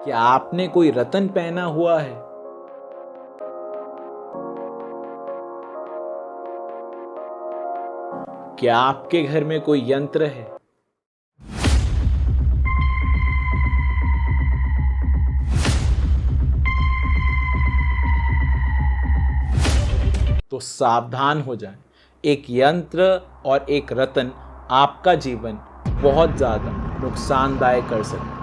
क्या आपने कोई रतन पहना हुआ है? क्या आपके घर में कोई यंत्र है? तो सावधान हो जाएं। एक यंत्र और एक रतन आपका जीवन बहुत ज्यादा नुकसानदायक कर सकते हैं।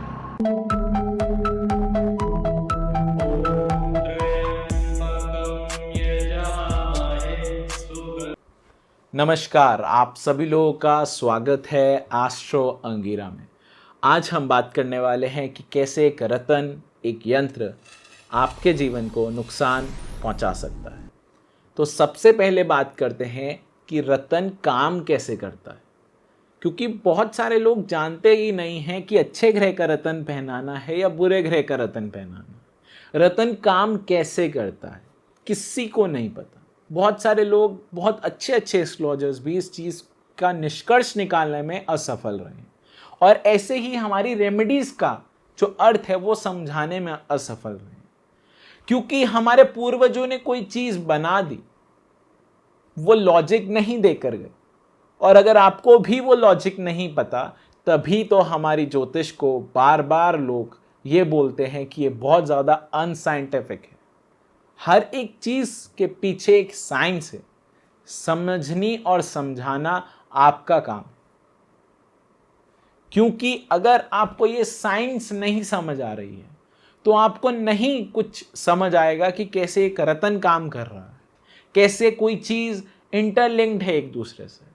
नमस्कार, आप सभी लोगों का स्वागत है एस्ट्रो अंगीरा में। आज हम बात करने वाले हैं कि कैसे एक रतन, एक यंत्र आपके जीवन को नुकसान पहुंचा सकता है। तो सबसे पहले बात करते हैं कि रतन काम कैसे करता है, क्योंकि बहुत सारे लोग जानते ही नहीं हैं कि अच्छे ग्रह का रतन पहनाना है या बुरे ग्रह का रतन पहनाना है। रतन काम कैसे करता है किसी को नहीं पता। बहुत सारे लोग, बहुत अच्छे अच्छे एस्ट्रोलॉजर्स भी इस चीज़ का निष्कर्ष निकालने में असफल रहे और ऐसे ही हमारी रेमेडीज का जो अर्थ है वो समझाने में असफल रहे, क्योंकि हमारे पूर्वजों ने कोई चीज़ बना दी, वो लॉजिक नहीं देकर गए। और अगर आपको भी वो लॉजिक नहीं पता, तभी तो हमारी ज्योतिष को बार बार लोग ये बोलते हैं कि ये बहुत ज़्यादा अनसाइंटिफिक है। हर एक चीज़ के पीछे एक साइंस है, समझनी और समझाना आपका काम है। क्योंकि अगर आपको ये साइंस नहीं समझ आ रही है तो आपको नहीं कुछ समझ आएगा कि कैसे एक रतन काम कर रहा है, कैसे कोई चीज़ इंटरलिंक्ड है एक दूसरे से।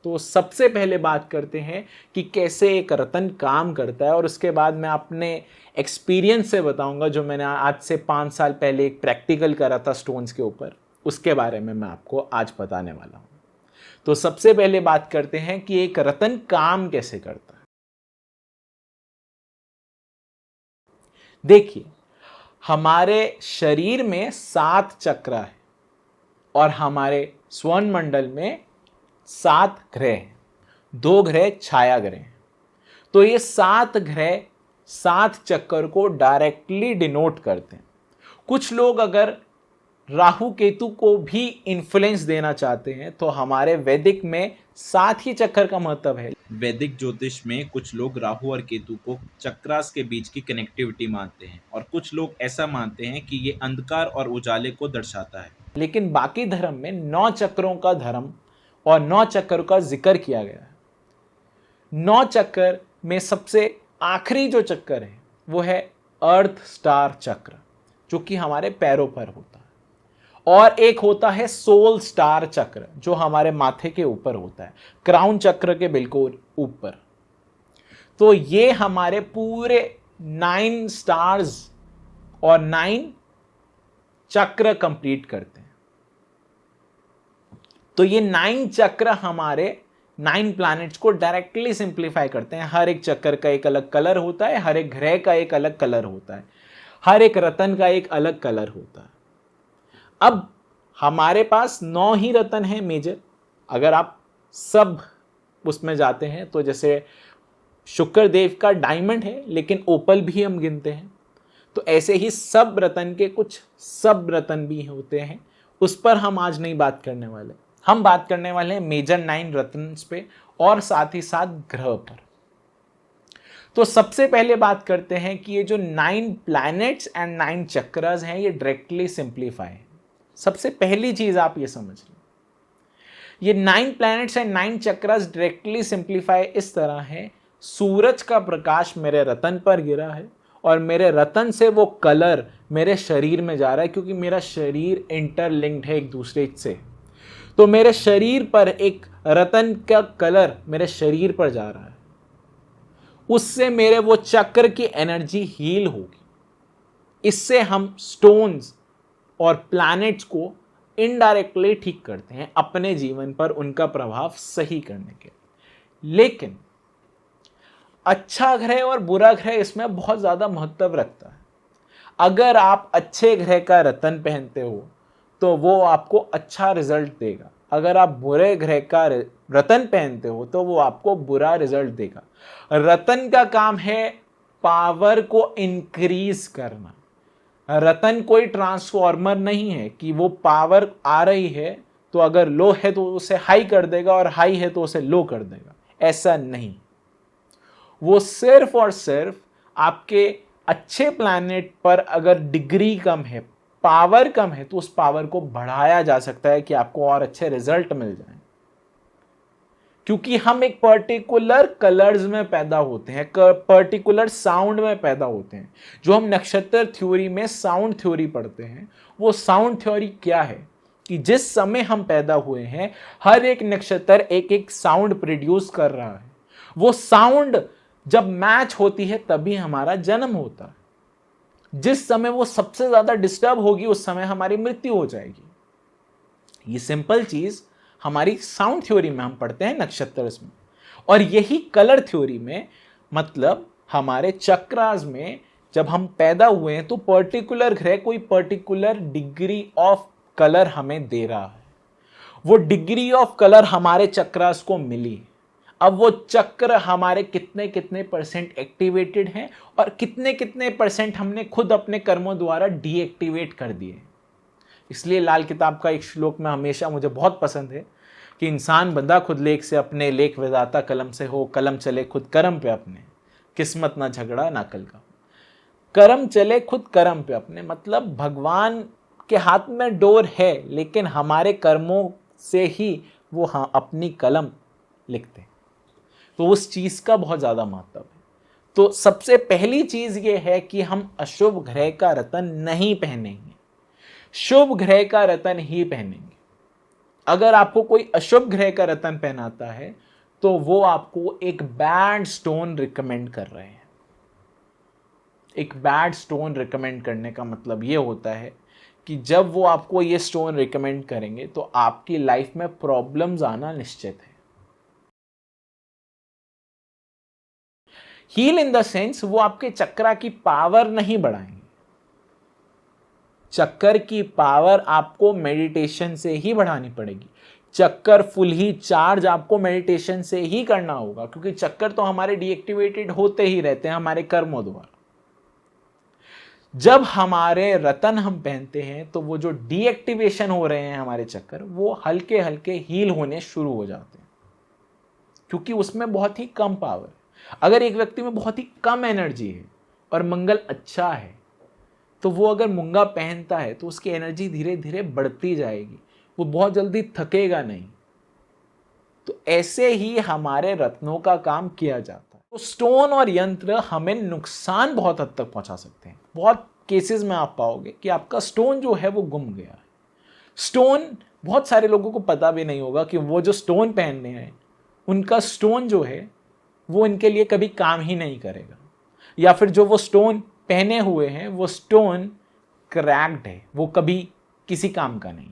तो सबसे पहले बात करते हैं कि कैसे एक रतन काम करता है, और उसके बाद मैं अपने एक्सपीरियंस से बताऊंगा जो मैंने आज से 5 साल पहले एक प्रैक्टिकल करा था स्टोन्स के ऊपर, उसके बारे में मैं आपको आज बताने वाला हूं। तो सबसे पहले बात करते हैं कि एक रतन काम कैसे करता है। देखिए, हमारे शरीर में 7 चक्र है और हमारे स्वर्ण मंडल में 7 ग्रह हैं, 2 ग्रह छाया ग्रह हैं। तो ये 7 ग्रह 7 चक्कर को डायरेक्टली डिनोट करते हैं। कुछ लोग अगर राहु केतु को भी इन्फ्लुएंस देना चाहते हैं तो हमारे वैदिक में 7 ही चक्कर का महत्व है। वैदिक ज्योतिष में कुछ लोग राहु और केतु को चक्रास के बीच की कनेक्टिविटी मानते हैं और कुछ लोग ऐसा मानते हैं कि ये अंधकार और उजाले को दर्शाता है। लेकिन बाकी धर्म में 9 चक्रों का धर्म और 9 चक्र का जिक्र किया गया है। 9 चक्कर में सबसे आखिरी जो चक्कर है वो है अर्थ स्टार चक्र, जो कि हमारे पैरों पर होता है, और एक होता है सोल स्टार चक्र जो हमारे माथे के ऊपर होता है, क्राउन चक्र के बिल्कुल ऊपर। तो ये हमारे पूरे 9 स्टार्स और 9 चक्र कंप्लीट करते हैं। तो ये 9 चक्र हमारे 9 प्लैनेट्स को डायरेक्टली सिंप्लीफाई करते हैं। हर एक चक्कर का एक अलग कलर होता है, हर एक ग्रह का एक अलग कलर होता है, हर एक रतन का एक अलग कलर होता है। अब हमारे पास 9 ही रतन है मेजर। अगर आप सब उसमें जाते हैं तो जैसे शुक्र देव का डायमंड है, लेकिन ओपल भी हम गिनते हैं, तो ऐसे ही सब रतन के कुछ सब रतन भी होते हैं। उस पर हम आज नहीं बात करने वाले, हम बात करने वाले हैं मेजर 9 रत्न पे और साथ ही साथ ग्रह पर। तो सबसे पहले बात करते हैं कि ये जो 9 प्लैनेट्स एंड 9 चक्रास हैं ये डायरेक्टली सिंप्लीफाई है। सबसे पहली चीज आप ये समझ लें, ये 9 planets and 9 chakras directly simplify इस तरह है। सूरज का प्रकाश मेरे रतन पर गिरा है और मेरे रतन से वो कलर मेरे शरीर में जा रहा है, क्योंकि मेरा शरीर इंटरलिंक्ड है एक दूसरे से। तो मेरे शरीर पर एक रतन का कलर मेरे शरीर पर जा रहा है, उससे मेरे वो चक्र की एनर्जी हील होगी। इससे हम स्टोन्स और प्लैनेट्स को इनडायरेक्टली ठीक करते हैं अपने जीवन पर उनका प्रभाव सही करने के। लेकिन अच्छा ग्रह और बुरा ग्रह इसमें बहुत ज़्यादा महत्व रखता है। अगर आप अच्छे ग्रह का रतन पहनते हो तो वो आपको अच्छा रिजल्ट देगा, अगर आप बुरे ग्रह का रतन पहनते हो तो वो आपको बुरा रिजल्ट देगा। रतन का काम है पावर को इंक्रीज करना। रतन कोई ट्रांसफॉर्मर नहीं है कि वो पावर आ रही है तो अगर लो है तो उसे हाई कर देगा और हाई है तो उसे लो कर देगा, ऐसा नहीं। वो सिर्फ और सिर्फ आपके अच्छे प्लैनेट पर अगर डिग्री कम है, पावर कम है, तो उस पावर को बढ़ाया जा सकता है कि आपको और अच्छे रिजल्ट मिल जाए। क्योंकि हम एक पर्टिकुलर कलर्स में पैदा होते हैं, पर्टिकुलर साउंड में पैदा होते हैं। जो हम नक्षत्र थ्योरी में साउंड थ्योरी पढ़ते हैं, वो साउंड थ्योरी क्या है कि जिस समय हम पैदा हुए हैं हर एक नक्षत्र एक एक साउंड प्रोड्यूस कर रहा है। वो साउंड जब मैच होती है तभी हमारा जन्म होता है। जिस समय वो सबसे ज्यादा डिस्टर्ब होगी उस समय हमारी मृत्यु हो जाएगी। ये सिंपल चीज हमारी साउंड थ्योरी में हम पढ़ते हैं नक्षत्र में। और यही कलर थ्योरी में, मतलब हमारे चक्रास में जब हम पैदा हुए हैं तो पर्टिकुलर ग्रह कोई पर्टिकुलर डिग्री ऑफ कलर हमें दे रहा है। वो डिग्री ऑफ कलर हमारे चक्रास को मिली। अब वो चक्र हमारे कितने कितने परसेंट एक्टिवेटेड हैं और कितने कितने परसेंट हमने खुद अपने कर्मों द्वारा डीएक्टिवेट कर दिए। इसलिए लाल किताब का एक श्लोक में हमेशा मुझे बहुत पसंद है कि इंसान बंधा खुद लेख से अपने, लेख विधाता कलम से हो, कलम चले खुद कर्म पे अपने, किस्मत ना झगड़ा ना कल का। कर्म चले खुद कर्म पे अपने, मतलब भगवान के हाथ में डोर है लेकिन हमारे कर्मों से ही वो अपनी कलम लिखते हैं। तो उस चीज का बहुत ज्यादा महत्व है। तो सबसे पहली चीज ये है कि हम अशुभ ग्रह का रतन नहीं पहनेंगे, शुभ ग्रह का रतन ही पहनेंगे। अगर आपको कोई अशुभ ग्रह का रतन पहनाता है तो वो आपको एक बैड स्टोन रिकमेंड कर रहे हैं। एक बैड स्टोन रिकमेंड करने का मतलब ये होता है कि जब वो आपको ये स्टोन रिकमेंड करेंगे तो आपकी लाइफ में प्रॉब्लम्स आना निश्चित है। हील इन द सेंस वो आपके चक्रा की पावर नहीं बढ़ाएंगे। चक्कर की पावर आपको मेडिटेशन से ही बढ़ानी पड़ेगी। चक्कर फुल ही चार्ज आपको मेडिटेशन से ही करना होगा, क्योंकि चक्कर तो हमारे डीएक्टिवेटेड होते ही रहते हैं हमारे कर्मों द्वारा। जब हमारे रतन हम पहनते हैं तो वो जो डीएक्टिवेशन हो रहे हैं हमारे चक्कर, वो हल्के हल्के हील होने शुरू हो जाते हैं, क्योंकि उसमें बहुत ही कम पावर है। अगर एक व्यक्ति में बहुत ही कम एनर्जी है और मंगल अच्छा है तो वो अगर मूंगा पहनता है तो उसकी एनर्जी धीरे धीरे बढ़ती जाएगी, वो बहुत जल्दी थकेगा नहीं। तो ऐसे ही हमारे रत्नों का काम किया जाता है। तो स्टोन और यंत्र हमें नुकसान बहुत हद तक पहुंचा सकते हैं। बहुत केसेस में आप पाओगे कि आपका स्टोन जो है वो गुम गया है। स्टोन, बहुत सारे लोगों को पता भी नहीं होगा कि वो जो स्टोन पहनने हैं उनका स्टोन जो है वो इनके लिए कभी काम ही नहीं करेगा, या फिर जो वो स्टोन पहने हुए हैं वो स्टोन क्रैक्ड है, वो कभी किसी काम का नहीं।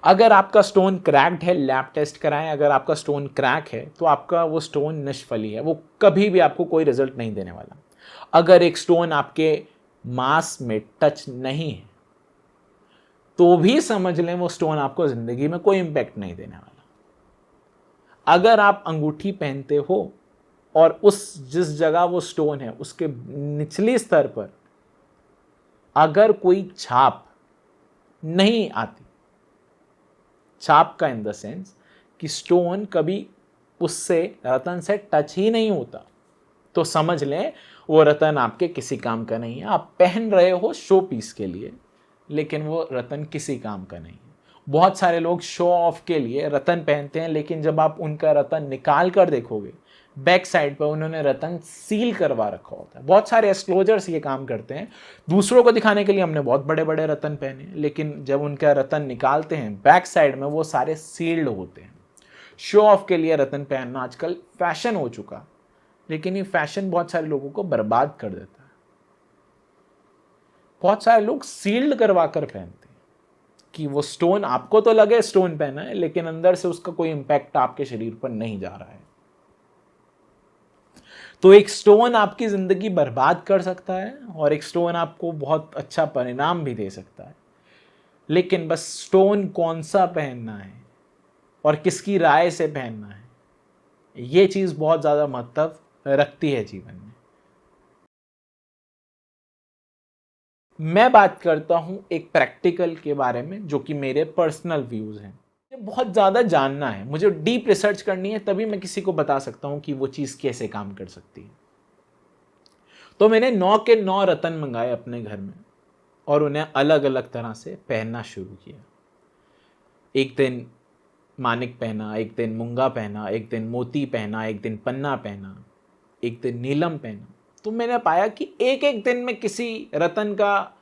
अगर आपका स्टोन क्रैक्ड है, लैब टेस्ट कराएं। अगर आपका स्टोन क्रैक है तो आपका वो स्टोन निष्फली है, वो कभी भी आपको कोई रिजल्ट नहीं देने वाला। अगर एक स्टोन आपके मांस में टच नहीं है तो भी समझ लें वो स्टोन आपको जिंदगी में कोई इंपैक्ट नहीं देने वाला। अगर आप अंगूठी पहनते हो और उस जिस जगह वो स्टोन है उसके निचले स्तर पर अगर कोई छाप नहीं आती, छाप का इन द सेंस कि स्टोन कभी उससे, रतन से टच ही नहीं होता, तो समझ लें वो रतन आपके किसी काम का नहीं है। आप पहन रहे हो शो पीस के लिए, लेकिन वो रतन किसी काम का नहीं है। बहुत सारे लोग शो ऑफ के लिए रतन पहनते हैं, लेकिन जब आप उनका रतन निकाल कर देखोगे बैक साइड पर उन्होंने रतन सील करवा रखा होता है। बहुत सारे एस्ट्रोलजर्स ये काम करते हैं, दूसरों को दिखाने के लिए हमने बहुत बड़े बड़े रतन पहने, लेकिन जब उनका रतन निकालते हैं बैक साइड में वो सारे सील्ड होते हैं। शो ऑफ के लिए रतन पहनना आजकल फैशन हो चुका, लेकिन ये फैशन बहुत सारे लोगों को बर्बाद कर देता है। बहुत सारे लोग सील्ड करवा कर पहनते हैं कि वो स्टोन आपको तो लगे स्टोन पहना है, लेकिन अंदर से उसका कोई इंपैक्ट आपके शरीर पर नहीं जा रहा है। तो एक स्टोन आपकी जिंदगी बर्बाद कर सकता है और एक स्टोन आपको बहुत अच्छा परिणाम भी दे सकता है। लेकिन बस स्टोन कौन सा पहनना है और किसकी राय से पहनना है, ये चीज बहुत ज्यादा महत्व रखती है जीवन में। मैं बात करता हूं एक प्रैक्टिकल के बारे में जो कि मेरे पर्सनल व्यूज हैं। मुझे बहुत ज़्यादा जानना है, मुझे डीप रिसर्च करनी है, तभी मैं किसी को बता सकता हूं कि वो चीज़ कैसे काम कर सकती है। तो मैंने 9 के 9 रतन मंगाए अपने घर में और उन्हें अलग अलग तरह से पहनना शुरू किया। एक दिन मानिक पहना, एक दिन मूंगा पहना, एक दिन मोती पहना, एक दिन पन्ना पहना, एक दिन नीलम पहना। तो मैंने पाया कि एक एक दिन में किसी रतन का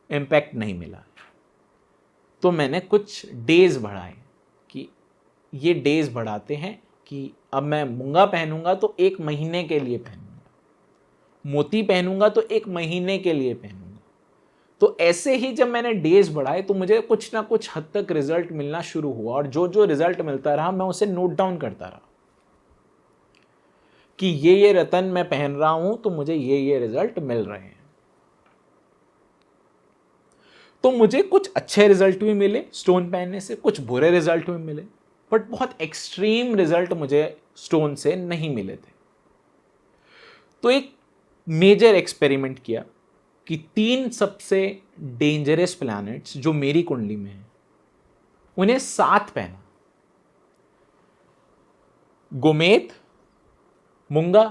इम्पैक्ट नहीं मिला। तो मैंने कुछ डेज बढ़ाए कि ये डेज बढ़ाते हैं कि अब मैं मूंगा पहनूंगा तो 1 महीने के लिए पहनूंगा, मोती पहनूंगा तो 1 महीने के लिए पहनूंगा। तो ऐसे ही जब मैंने डेज बढ़ाए तो मुझे कुछ ना कुछ हद तक रिजल्ट मिलना शुरू हुआ, और जो जो रिजल्ट मिलता रहा मैं उसे नोट डाउन करता रहा कि ये रतन मैं पहन रहा हूं तो मुझे ये रिजल्ट मिल रहे हैं। तो मुझे कुछ अच्छे रिजल्ट भी मिले स्टोन पहनने से, कुछ बुरे रिजल्ट भी मिले, बट बहुत एक्सट्रीम रिजल्ट मुझे स्टोन से नहीं मिले थे। तो एक मेजर एक्सपेरिमेंट किया कि 3 सबसे डेंजरस प्लैनेट्स जो मेरी कुंडली में हैं उन्हें साथ पहना। गोमेद, मूंगा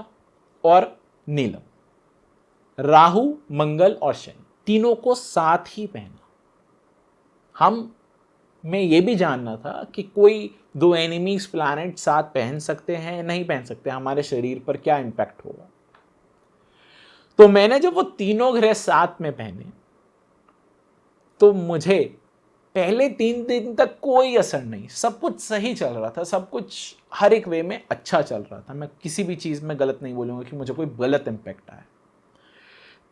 और नीलम, राहु, मंगल और शनि, तीनों को साथ ही पहना। मैं ये भी जानना था कि कोई 2 एनिमीज प्लैनेट साथ पहन सकते हैं, नहीं पहन सकते, हमारे शरीर पर क्या इंपैक्ट होगा। तो मैंने जब वो तीनों ग्रह साथ में पहने तो मुझे पहले 3 दिन तक कोई असर नहीं, सब कुछ सही चल रहा था, सब कुछ हर एक वे में अच्छा चल रहा था। मैं किसी भी चीज़ में गलत नहीं बोलूँगा कि मुझे कोई गलत इम्पैक्ट आया।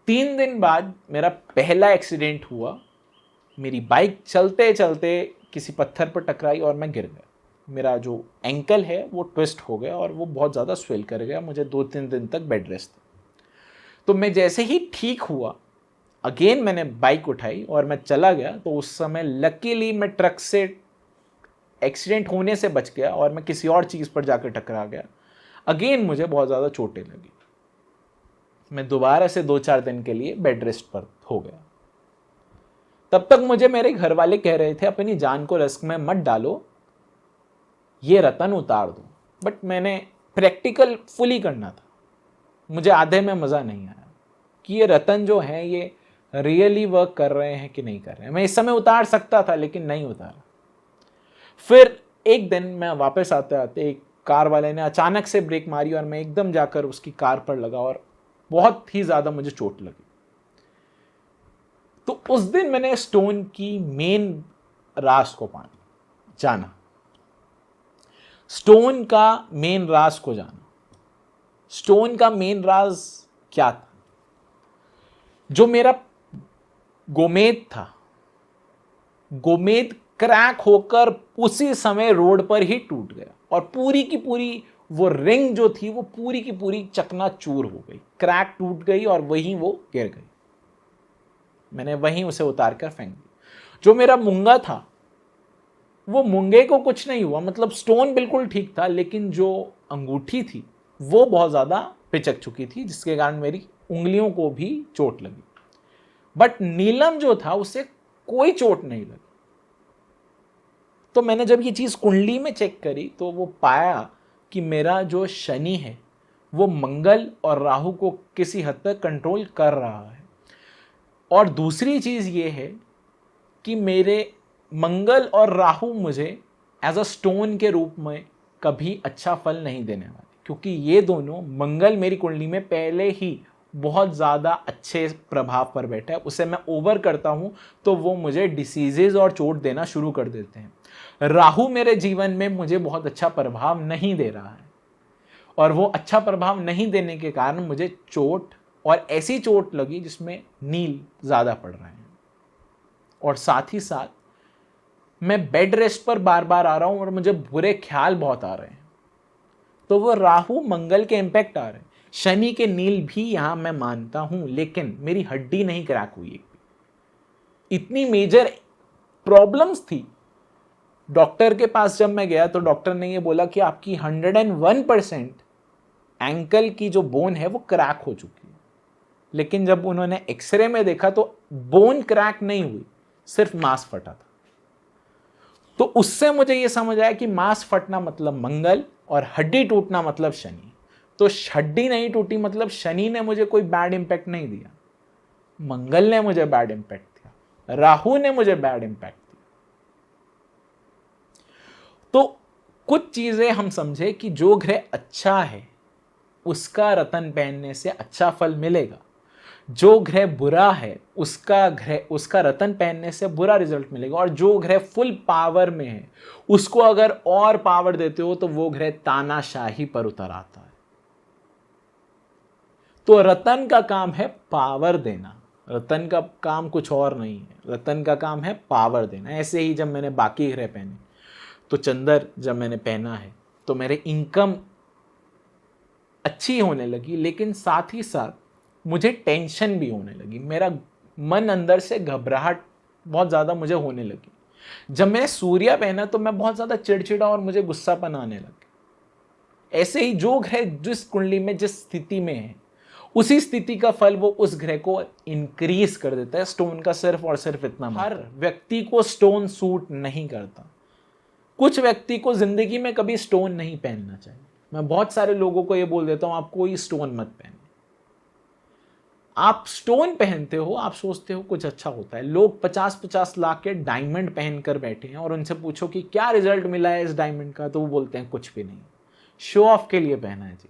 3 दिन बाद मेरा पहला एक्सीडेंट हुआ। मेरी बाइक चलते चलते किसी पत्थर पर टकराई और मैं गिर गया। मेरा जो एंकल है वो ट्विस्ट हो गया और वो बहुत ज़्यादा स्वेल कर गया। मुझे 2-3 दिन तक बेड रेस्ट था। तो मैं जैसे ही ठीक हुआ, अगेन मैंने बाइक उठाई और मैं चला गया। तो उस समय लकीली मैं ट्रक से एक्सीडेंट होने से बच गया और मैं किसी और चीज़ पर जाकर टकरा गया। अगेन मुझे बहुत ज़्यादा चोटें लगी। मैं दोबारा से 2-4 दिन के लिए बेड रेस्ट पर हो गया। तब तक मुझे मेरे घर वाले कह रहे थे अपनी जान को रिस्क में मत डालो, ये रतन उतार दो। बट मैंने प्रैक्टिकल फुली करना था। मुझे आधे में मज़ा नहीं आया कि ये रतन जो है ये रियली वर्क कर रहे हैं कि नहीं कर रहे हैं। मैं इस समय उतार सकता था लेकिन नहीं उतारा। फिर एक दिन मैं वापस आते आते एक कार वाले ने अचानक से ब्रेक मारी और मैं एकदम जाकर उसकी कार पर लगा और बहुत ही ज़्यादा मुझे चोट लगी। तो उस दिन मैंने स्टोन की मेन राज को जाना, स्टोन का मेन राज को जाना। स्टोन का मेन राज क्या था? जो मेरा गोमेद था, गोमेद क्रैक होकर उसी समय रोड पर ही टूट गया और पूरी की पूरी वो रिंग जो थी वो पूरी की पूरी चकनाचूर हो गई, क्रैक टूट गई और वहीं वो गिर गई। मैंने वहीं उसे उतार कर फेंक दिया। जो मेरा मूंगा था वो मूंगे को कुछ नहीं हुआ, मतलब स्टोन बिल्कुल ठीक था, लेकिन जो अंगूठी थी वो बहुत ज़्यादा पिचक चुकी थी जिसके कारण मेरी उंगलियों को भी चोट लगी। बट नीलम जो था उसे कोई चोट नहीं लगी। तो मैंने जब ये चीज़ कुंडली में चेक करी तो वो पाया कि मेरा जो शनि है वो मंगल और राहु को किसी हद तक कंट्रोल कर रहा है। और दूसरी चीज़ ये है कि मेरे मंगल और राहु मुझे एज अ स्टोन के रूप में कभी अच्छा फल नहीं देने वाले, क्योंकि ये दोनों, मंगल मेरी कुंडली में पहले ही बहुत ज़्यादा अच्छे प्रभाव पर बैठा है, उसे मैं ओवर करता हूँ तो वो मुझे डिसीजेज और चोट देना शुरू कर देते हैं। राहु मेरे जीवन में मुझे बहुत अच्छा प्रभाव नहीं दे रहा है और वो अच्छा प्रभाव नहीं देने के कारण मुझे चोट, और ऐसी चोट लगी जिसमें नील ज़्यादा पड़ रहे हैं, और साथ ही साथ मैं बेड रेस्ट पर बार बार आ रहा हूँ और मुझे बुरे ख्याल बहुत आ रहे हैं। तो वो राहु मंगल के इम्पैक्ट आ रहे हैं। शनि के नील भी यहाँ मैं मानता हूँ, लेकिन मेरी हड्डी नहीं क्रैक हुई। इतनी मेजर प्रॉब्लम्स थी। डॉक्टर के पास जब मैं गया तो डॉक्टर ने ये बोला कि आपकी 101% एंकल की जो बोन है वो क्रैक हो चुकी है। लेकिन जब उन्होंने एक्सरे में देखा तो बोन क्रैक नहीं हुई, सिर्फ मांस फटा था। तो उससे मुझे ये समझ आया कि मांस फटना मतलब मंगल और हड्डी टूटना मतलब शनि। तो हड्डी नहीं टूटी मतलब शनि ने मुझे कोई बैड इंपैक्ट नहीं दिया, मंगल ने मुझे बैड इंपैक्ट दिया, राहु ने मुझे बैड इंपैक्ट दिया। तो कुछ चीजें हम समझे कि जो ग्रह अच्छा है उसका रतन पहनने से अच्छा फल मिलेगा, जो ग्रह बुरा है उसका रतन पहनने से बुरा रिजल्ट मिलेगा, और जो ग्रह फुल पावर में है उसको अगर और पावर देते हो तो वो ग्रह तानाशाही पर उतर आता है। तो रतन का काम है पावर देना, रतन का काम कुछ और नहीं है, रतन का काम है पावर देना। ऐसे ही जब मैंने बाकी ग्रह पहने तो चंद्र जब मैंने पहना है तो मेरे इनकम अच्छी होने लगी, लेकिन साथ ही साथ मुझे टेंशन भी होने लगी, मेरा मन अंदर से घबराहट बहुत ज़्यादा मुझे होने लगी। जब मैंने सूर्य पहना तो मैं बहुत ज़्यादा चिड़चिड़ा और मुझे गुस्सापन आने लगा। ऐसे ही जो ग्रह जिस कुंडली में जिस स्थिति में है उसी स्थिति का फल वो उस ग्रह को इंक्रीज कर देता है। स्टोन का सिर्फ और सिर्फ इतना, हर व्यक्ति को स्टोन सूट नहीं करता। कुछ व्यक्ति को जिंदगी में कभी स्टोन नहीं पहनना चाहिए। मैं बहुत सारे लोगों को ये बोल देता हूं आप कोई स्टोन मत पहने। आप स्टोन पहनते हो, आप सोचते हो कुछ अच्छा होता है। लोग 50-50 लाख के डायमंड पहनकर बैठे हैं और उनसे पूछो कि क्या रिजल्ट मिला है इस डायमंड का, तो वो बोलते हैं कुछ भी नहीं, शो ऑफ के लिए पहना है जी।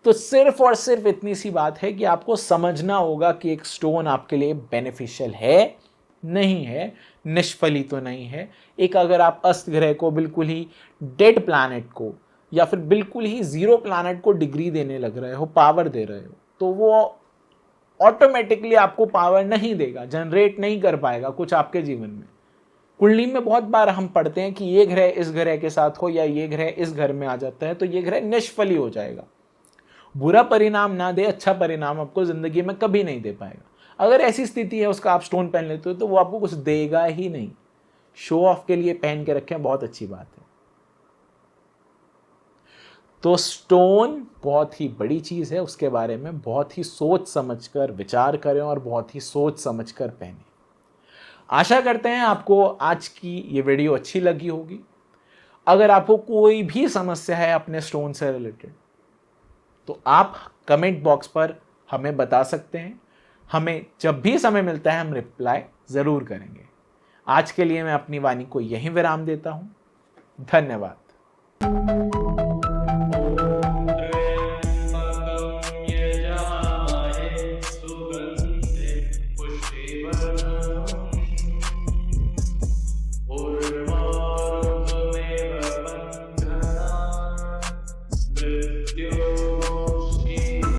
तो सिर्फ और सिर्फ इतनी सी बात है कि आपको समझना होगा कि एक स्टोन आपके लिए बेनिफिशियल है, नहीं है, निष्फली तो नहीं है। एक अगर आप अस्त ग्रह को, बिल्कुल ही डेड प्लैनेट को, या फिर बिल्कुल ही जीरो प्लैनेट को डिग्री देने लग रहे हो, पावर दे रहे हो, तो वो ऑटोमेटिकली आपको पावर नहीं देगा, जनरेट नहीं कर पाएगा कुछ आपके जीवन में। कुंडली में बहुत बार हम पढ़ते हैं कि ये ग्रह इस ग्रह के साथ हो या ये ग्रह इस घर में आ जाता है तो ये ग्रह निष्फली हो जाएगा, बुरा परिणाम ना दे, अच्छा परिणाम आपको जिंदगी में कभी नहीं दे पाएगा। अगर ऐसी स्थिति है उसका आप स्टोन पहन लेते हो तो वो आपको कुछ देगा ही नहीं। शो ऑफ के लिए पहन के रखें, बहुत अच्छी बात है। तो स्टोन बहुत ही बड़ी चीज है, उसके बारे में बहुत ही सोच समझकर विचार करें और बहुत ही सोच समझकर पहने। आशा करते हैं आपको आज की ये वीडियो अच्छी लगी होगी। अगर आपको कोई भी समस्या है अपने स्टोन से रिलेटेड तो आप कमेंट बॉक्स पर हमें बता सकते हैं। हमें जब भी समय मिलता है हम रिप्लाई ज़रूर करेंगे। आज के लिए मैं अपनी वाणी को यहीं विराम देता हूं। धन्यवाद।